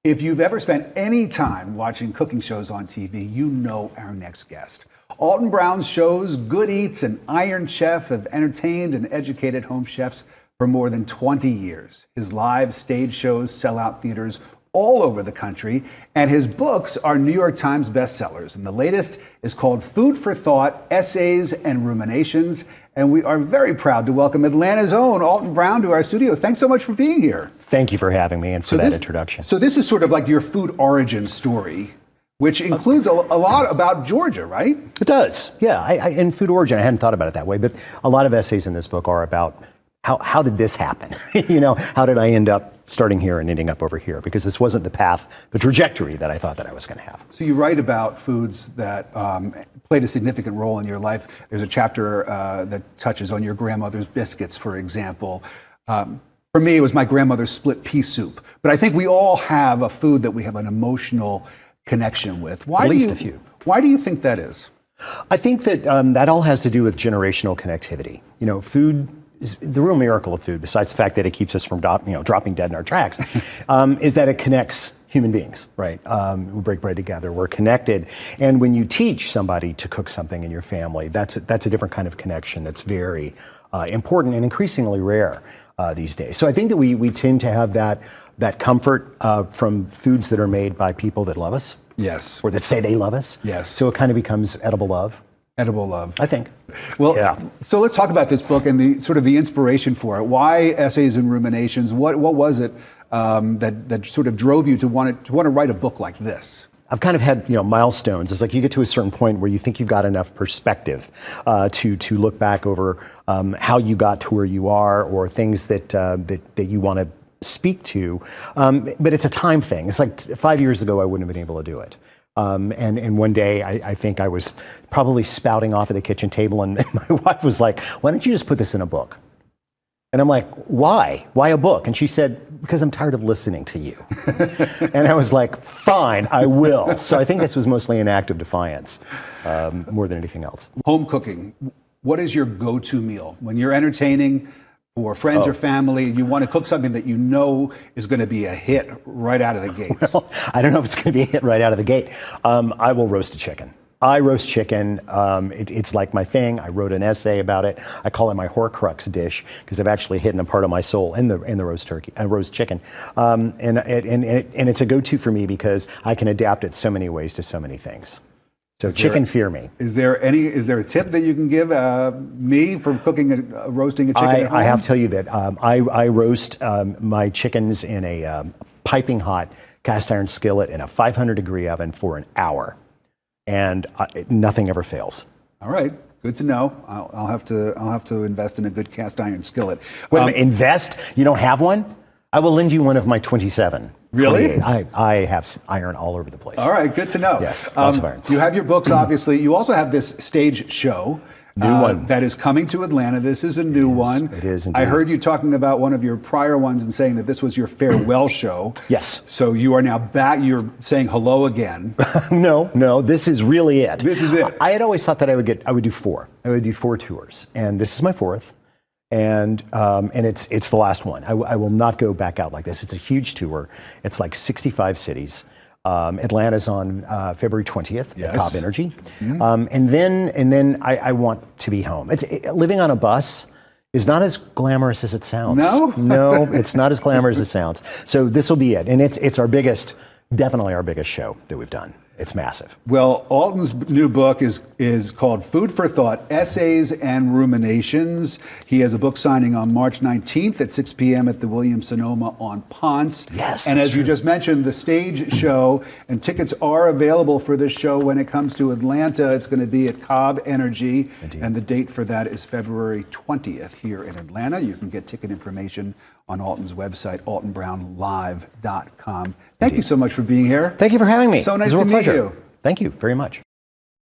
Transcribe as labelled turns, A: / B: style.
A: If you've ever spent any time watching cooking shows on TV, you know our next guest. Alton Brown's shows Good Eats and Iron Chef have entertained and educated home chefs for more than 20 years. His live stage shows sell out theaters all over the country, and his books are New York Times bestsellers. And the latest is called Food for Thought, Essays and Ruminations. And we are very proud to welcome Atlanta's own Alton Brown to our studio. Thanks so much for being here.
B: Thank you for having me and for that introduction.
A: So this is sort of like your food origin story, which includes a lot about Georgia, right?
B: It does, yeah. In food origin, I hadn't thought about it that way, but a lot of essays in this book are about how did this happen? How did I end up starting here and ending up over here? Because this wasn't the path, the trajectory that I thought that I was going to have.
A: So you write about foods that played a significant role in your life. There's a chapter that touches on your grandmother's biscuits, for example. For me, it was my grandmother's split pea soup. But I think we all have a food that we have an emotional connection with.
B: At least a few.
A: Why do you think that is?
B: I think that that all has to do with generational connectivity. Food is the real miracle of food, besides the fact that it keeps us from dropping dead in our tracks, is that it connects human beings, right? We break bread together, we're connected. And when you teach somebody to cook something in your family, that's a different kind of connection that's very important and increasingly rare these days. So I think that we tend to have that comfort from foods that are made by people that love us.
A: Yes.
B: Or that say they love us.
A: Yes.
B: So it kind of becomes edible love.
A: Edible love.
B: I think.
A: Well,
B: yeah.
A: So let's talk about this book and the inspiration for it. Why Essays and Ruminations? What was it that sort of drove you to want to write a book like this?
B: I've kind of had milestones. It's like you get to a certain point where you think you've got enough perspective to look back over how you got to where you are, or things that you want to speak to. But it's a time thing. It's like 5 years ago I wouldn't have been able to do it. And one day I think I was probably spouting off at the kitchen table, and my wife was like, "Why don't you just put this in a book?" And I'm like, "Why? Why a book?" And she said, "Because I'm tired of listening to you." And I was like, "Fine, I will." So I think this was mostly an act of defiance, more than anything else.
A: Home cooking. What is your go-to meal when you're entertaining for friends or family? You want to cook something that you know is going to be a hit right out of the gates.
B: Well, I don't know if it's going to be a hit right out of the gate. I will roast a chicken. I roast chicken. It's like my thing. I wrote an essay about it. I call it my Horcrux dish because I've actually hidden a part of my soul in the roast chicken. And it's a go-to for me because I can adapt it so many ways to so many things. So chicken, fear me.
A: Is there a tip that you can give me for cooking roasting a chicken at home?
B: I have to tell you that I roast my chickens in a piping hot cast iron skillet in a 500-degree oven for an hour, and nothing ever fails.
A: All right, good to know. I'll have to invest in a good cast iron skillet.
B: Invest? You don't have one? I will lend you one of my 27.
A: Really?
B: I have iron all over the place.
A: All right, good to know.
B: Yes, lots of iron.
A: You have your books, obviously. You also have this stage show.
B: New one.
A: That is coming to Atlanta. This is a new one.
B: It is indeed.
A: I heard you talking about one of your prior ones and saying that this was your farewell show.
B: Yes.
A: So you are now back. You're saying hello again.
B: No, this is really it.
A: This is it.
B: I had always thought that I would do four. I would do 4 tours, and this is my 4th. And it's the last one. I will not go back out like this. It's a huge tour. It's like 65 cities. Atlanta's on February 20th at Cobb Energy. Mm-hmm. And then I want to be home. Living on a bus is not as glamorous as it sounds. No, it's not as glamorous as it sounds. So this will be it. And it's definitely our biggest show that we've done. It's massive.
A: Well, Alton's new book is called Food for Thought, Essays and Ruminations. He has a book signing on March 19th at 6 p.m. at the Williams-Sonoma on Ponce.
B: Yes.
A: And as you just mentioned, the stage show, and tickets are available for this show when it comes to Atlanta. It's going to be at Cobb Energy. Indeed. And the date for that is February 20th here in Atlanta. You can get ticket information on Alton's website, altonbrownlive.com. Thank you so much for being here.
B: Thank you for having me.
A: So nice to meet you.
B: Thank you very much.